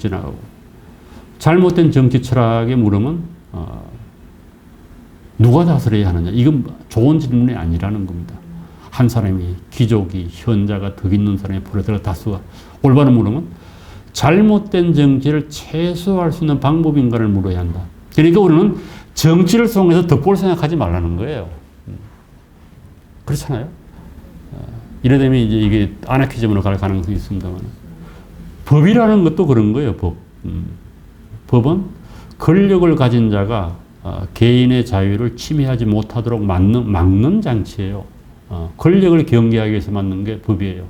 지나가고. 잘못된 정치 철학에 물으면 누가 다스려야 하느냐. 이건 좋은 질문이 아니라는 겁니다. 한 사람이, 귀족이, 현자가, 덕 있는 사람이, 프로레타리아 다수가 올바른 물으면 잘못된 정치를 최소화할 수 있는 방법인가를 물어야 한다. 그러니까 우리는 정치를 통해서 덕볼 생각하지 말라는 거예요. 그렇잖아요. 이래 되면 이제 이게 아나키즘으로 갈 가능성이 있습니다만. 법이라는 것도 그런 거예요, 법. 법은 권력을 가진 자가 개인의 자유를 침해하지 못하도록 막는 장치예요. 권력을 경계하기 위해서 만든 게 법이에요.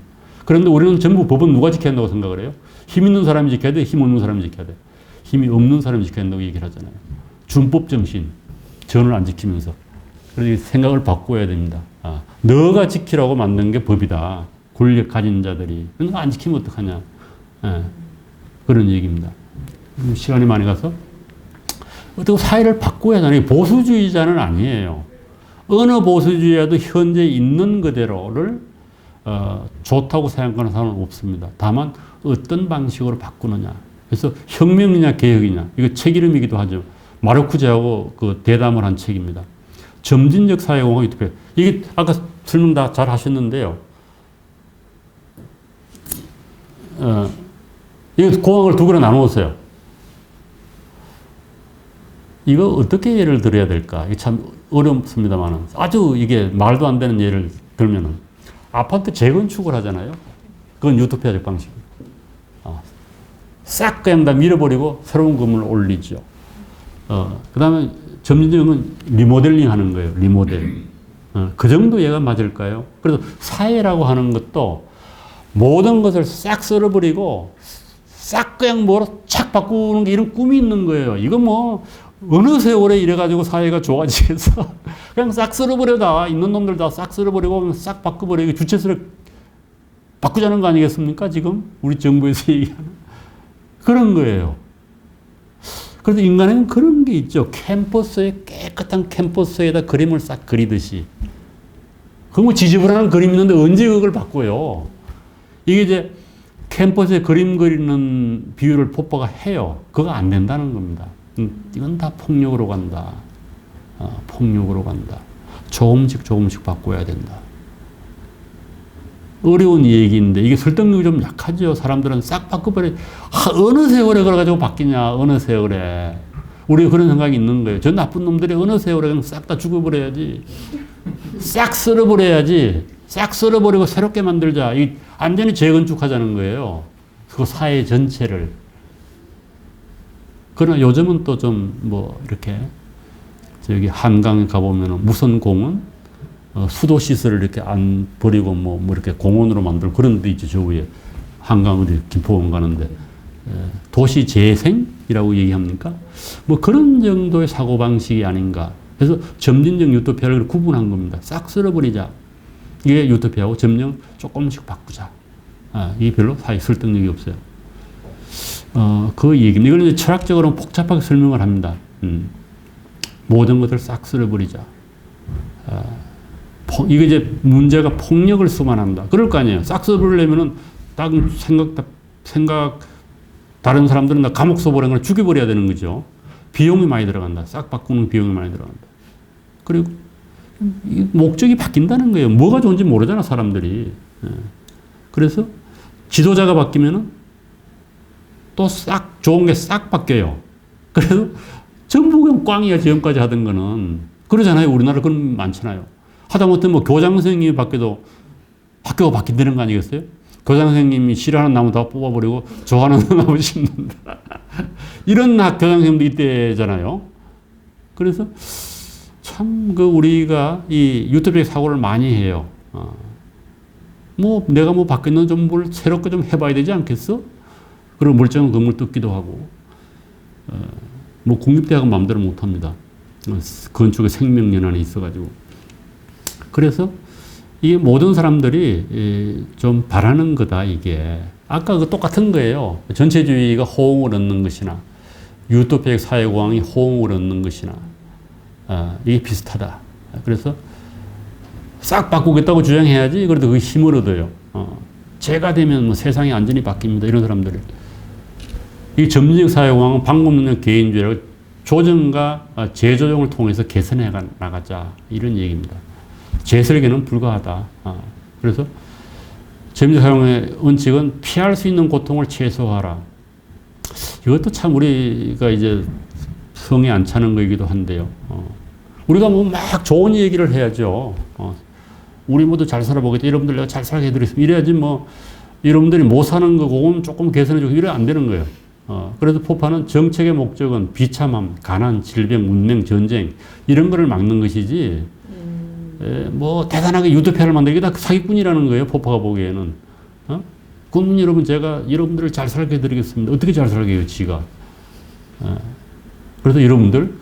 그런데 우리는 전부 법은 누가 지켜야 한다고 생각을 해요? 힘 있는 사람이 지켜야 돼? 힘 없는 사람이 지켜야 돼? 힘이 없는 사람이 지켜야 한다고 얘기를 하잖아요. 준법 정신, 전을 안 지키면서. 그래서 생각을 바꿔야 됩니다. 너가 지키라고 만든 게 법이다. 권력 가진 자들이. 그거 안 지키면 어떡하냐. 그런 얘기입니다. 시간이 많이 가서 어떻게 사회를 바꿔야 하잖아요. 보수주의자는 아니에요. 어느 보수주의자도 현재 있는 그대로를 좋다고 생각하는 사람은 없습니다. 다만 어떤 방식으로 바꾸느냐. 그래서 혁명이냐 개혁이냐. 이거 책 이름이기도 하죠. 마르쿠제하고 그 대담을 한 책입니다. 점진적 사회공학 유토피아. 이게 아까 설명 다 잘 하셨는데요. 이 공학을 두 개로 나누었어요. 이거 어떻게 예를 들어야 될까? 이게 참 어렵습니다만 아주 이게 말도 안 되는 예를 들면은 아파트 재건축을 하잖아요. 그건 유토피아적 방식입니다. 싹 그냥 다 밀어버리고 새로운 건물을 올리죠. 그 다음에 점진적은 리모델링 하는 거예요. 리모델. 그 정도 얘가 맞을까요? 그래서 사회라고 하는 것도 모든 것을 싹 썰어버리고 싹 그냥 뭐로 착 바꾸는 게 이런 꿈이 있는 거예요. 이거 뭐 어느 세월에 이래가지고 사회가 좋아지겠어. 그냥 싹 썰어버려다. 있는 놈들 다 싹 썰어버리고 싹 바꿔버리고 주체성을 바꾸자는 거 아니겠습니까? 지금 우리 정부에서 얘기하는 그런 거예요. 그래서 인간에는 그런 게 있죠. 캠퍼스에 깨끗한 캠퍼스에다 그림을 싹 그리듯이. 그거 뭐 지저분한 그림 있는데 언제 그걸 바꿔요? 이게 이제 캠퍼스에 그림 그리는 비유를 포퍼가 해요. 그거 안 된다는 겁니다. 이건 다 폭력으로 간다. 폭력으로 간다. 조금씩 바꿔야 된다. 어려운 얘기인데 이게 설득력이 좀 약하죠. 사람들은 싹 바꿔버려. 어느 세월에 그래가지고 바뀌냐. 어느 세월에. 우리가 그런 생각이 있는 거예요. 저 나쁜 놈들이 어느 세월에 그냥 싹 다 죽어버려야지. 싹 썰어버려야지. 싹 썰어버리고 새롭게 만들자. 이 완전히 재건축하자는 거예요. 그 사회 전체를. 그러나 요즘은 또 좀 뭐 이렇게 저기 한강에 가보면 무선공원 수도 시설을 이렇게 안 버리고 뭐 이렇게 공원으로 만들고 그런 데 있죠. 저 위에 한강 어디 김포원 가는데 도시 재생이라고 얘기합니까? 뭐 그런 정도의 사고 방식이 아닌가. 그래서 점진적 유토피아를 구분한 겁니다. 싹 쓸어버리자. 이게 유토피아고 점령 조금씩 바꾸자. 이게 별로 사회 설득력이 없어요. 그 얘기입니다. 이걸 이제 철학적으로 복잡하게 설명을 합니다. 모든 것을 싹 쓸어버리자. 이게 이제 문제가 폭력을 수반한다. 그럴 거 아니에요. 싹 써버리려면은 다른 사람들은 다 감옥 써버리는 걸 죽여버려야 되는 거죠. 비용이 많이 들어간다. 싹 바꾸는 비용이 많이 들어간다. 그리고 목적이 바뀐다는 거예요. 뭐가 좋은지 모르잖아, 사람들이. 그래서 지도자가 바뀌면은 또 싹 좋은 게 싹 바뀌어요. 그래서 전부 그냥 꽝이야, 지금까지 하던 거는. 그러잖아요. 우리나라 그런 많잖아요. 하다못해 뭐 교장 선생님이 바뀌어도 학교가 바뀐다는 거 아니겠어요? 교장 선생님이 싫어하는 나무 다 뽑아버리고 좋아하는 나무 심는다. 이런 교장 선생님도 이때잖아요. 그래서 참 우리가 이 유토피아 사고를 많이 해요. 뭐 내가 뭐 바뀌는 좀 뭘 새롭게 좀 해봐야 되지 않겠어? 그리고 멀쩡한 건물 뜯기도 하고. 뭐 국립대학은 마음대로 못합니다. 건축에 생명연한이 있어가지고. 그래서 이 모든 사람들이 좀 바라는 거다, 이게. 아까 그 똑같은 거예요. 전체주의가 호응을 얻는 것이나, 유토피아적 사회공학이 호응을 얻는 것이나, 이게 비슷하다. 그래서 싹 바꾸겠다고 주장해야지, 그래도 그 힘을 얻어요. 제가 되면 뭐 세상이 완전히 바뀝니다. 이런 사람들을. 이 점진적 사회공헌은 방법 능력 개인주의라고 조정과 재조정을 통해서 개선해 나가자 이런 얘기입니다. 재설계는 불가하다. 그래서 점진적 사회공헌의 원칙은 피할 수 있는 고통을 최소화하라. 이것도 참 우리가 이제 성에 안 차는 거이기도 한데요. 우리가 뭐 막 좋은 얘기를 해야죠. 우리 모두 잘 살아보겠다. 여러분들 내가 잘 살게 해드리겠습니다. 이래야지 뭐 여러분들이 못 사는 거 그건 조금 개선해주고 이래 안 되는 거예요. 그래서 포파는 정책의 목적은 비참함, 가난, 질병, 문명, 전쟁 이런 거를 막는 것이지 뭐 대단하게 유도피아를 만들기 다 사기꾼이라는 거예요. 포파가 보기에는. 국민 여러분 제가 여러분들을 잘 살게 해드리겠습니다. 어떻게 잘 살게 해요 지가. 그래서 여러분들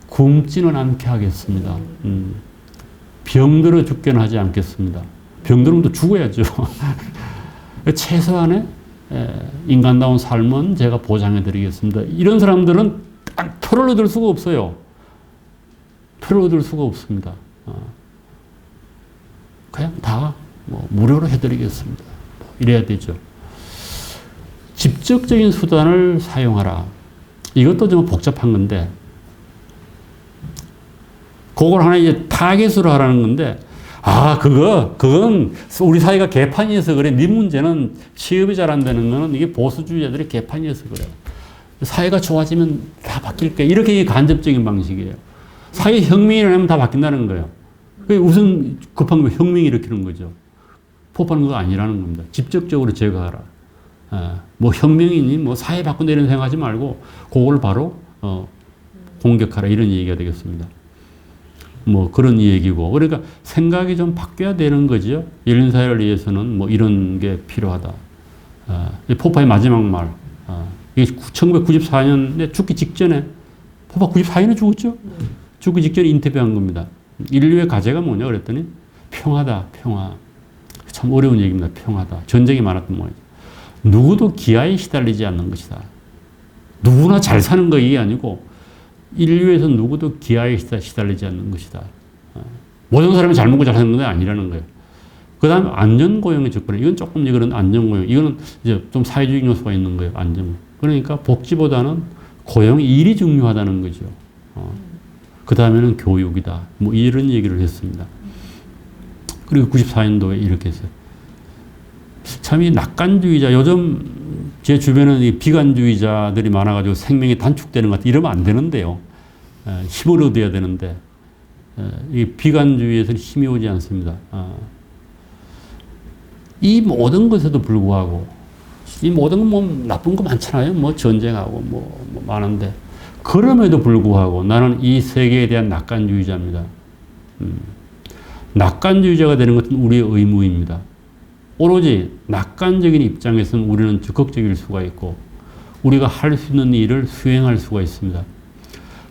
굶지는 않게 하겠습니다. 병들어 죽게는 하지 않겠습니다. 병들면 또 죽어야죠. 최소한의 인간다운 삶은 제가 보장해 드리겠습니다. 이런 사람들은 딱 표를 얻을 수가 없어요. 표를 얻을 수가 없습니다. 그냥 다 뭐 무료로 해드리겠습니다. 이래야 되죠. 직접적인 수단을 사용하라. 이것도 좀 복잡한 건데, 그걸 하나 이제 타겟으로 하라는 건데, 그건 우리 사회가 개판이어서 그래. 네 문제는 취업이 잘 안 되는 거는 이게 보수주의자들이 개판이어서 그래. 사회가 좋아지면 다 바뀔 거야. 이렇게 간접적인 방식이에요. 사회 혁명이 일어나면 다 바뀐다는 거예요. 우선 급한 거 혁명이 일으키는 거죠. 포파는 그거 아니라는 겁니다. 직접적으로 제거하라. 뭐 혁명이니 뭐 사회 바꾼다 이런 생각하지 말고 그걸 바로 공격하라 이런 얘기가 되겠습니다. 뭐 그런 얘기고, 그러니까 생각이 좀 바뀌어야 되는 거죠. 열린 사회를 위해서는 뭐 이런 게 필요하다. 포파의 마지막 말. 이게 1994년에 죽기 직전에, 포파 94년에 죽었죠? 죽기 직전에 인터뷰한 겁니다. 인류의 과제가 뭐냐 그랬더니 평화다, 평화. 참 어려운 얘기입니다. 평화다. 전쟁이 많았던 모양이죠. 누구도 기아에 시달리지 않는 것이다. 누구나 잘 사는 거 이게 아니고 인류에서 누구도 기아에 시달리지 않는 것이다. 모든 사람이 잘 먹고 잘 사는 건 아니라는 거예요. 그 다음에 안전고용의 접근. 이건 조금 그런 안전고용. 이거는 이제 좀 사회주의 요소가 있는 거예요. 안전. 그러니까 복지보다는 고용, 일이 중요하다는 거죠. 그 다음에는 교육이다. 뭐 이런 얘기를 했습니다. 그리고 94년도에 이렇게 했어요. 참 이 낙관주의자, 요즘 제 주변에는 이 비관주의자들이 많아가지고 생명이 단축되는 것 같아. 이러면 안 되는데요. 힘을 얻어야 되는데, 이 비관주의에서는 힘이 오지 않습니다. 이 모든 것에도 불구하고, 이 모든 건 뭐 나쁜 거 많잖아요. 뭐 전쟁하고 뭐 많은데, 그럼에도 불구하고 나는 이 세계에 대한 낙관주의자입니다. 낙관주의자가 되는 것은 우리의 의무입니다. 오로지 낙관적인 입장에서는 우리는 적극적일 수가 있고 우리가 할 수 있는 일을 수행할 수가 있습니다.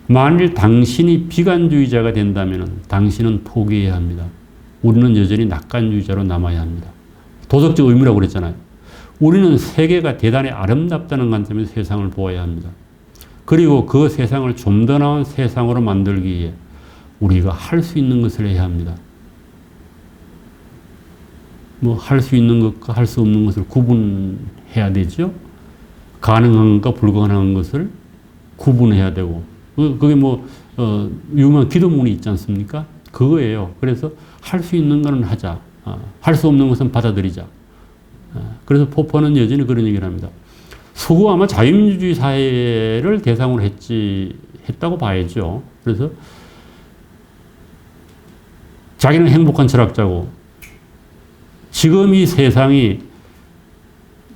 만일 당신이 비관주의자가 된다면 당신은 포기해야 합니다. 우리는 여전히 낙관주의자로 남아야 합니다. 도덕적 의무라고 그랬잖아요. 우리는 세계가 대단히 아름답다는 관점에서 세상을 보아야 합니다. 그리고 그 세상을 좀 더 나은 세상으로 만들기 위해 우리가 할 수 있는 것을 해야 합니다. 뭐 할 수 있는 것과 할 수 없는 것을 구분해야 되죠. 가능한 것과 불가능한 것을 구분해야 되고, 그게 뭐 유명한 기도문이 있지 않습니까? 그거예요. 그래서 할 수 있는 거는 하자. 할 수 없는 것은 받아들이자. 그래서 포퍼는 여전히 그런 얘기를 합니다. 서구 아마 자유민주주의 사회를 대상으로 했다고 봐야죠. 그래서 자기는 행복한 철학자고, 지금 이 세상이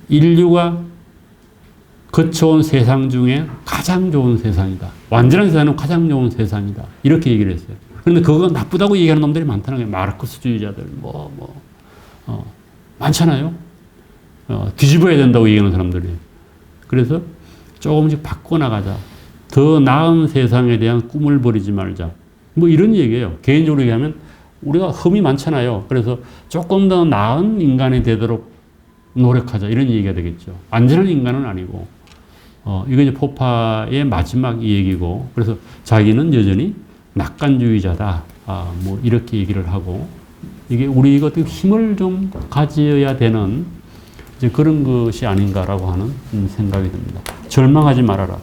인류가 거쳐온 세상 중에 가장 좋은 세상이다. 완전한 세상은 가장 좋은 세상이다. 이렇게 얘기를 했어요. 그런데 그거 나쁘다고 얘기하는 놈들이 많다는 거예요. 마르크스주의자들, 많잖아요. 뒤집어야 된다고 얘기하는 사람들이. 그래서 조금씩 바꿔나가자. 더 나은 세상에 대한 꿈을 버리지 말자. 뭐 이런 얘기예요. 개인적으로 얘기하면 우리가 흠이 많잖아요. 그래서 조금 더 나은 인간이 되도록 노력하자. 이런 얘기가 되겠죠. 안전한 인간은 아니고. 이거 이제 포파의 마지막 얘기고. 그래서 자기는 여전히 낙관주의자다. 뭐 이렇게 얘기를 하고. 이게 우리가 어떻게 힘을 좀 가져야 되는 이제 그런 것이 아닌가라고 하는 생각이 듭니다. 절망하지 말아라.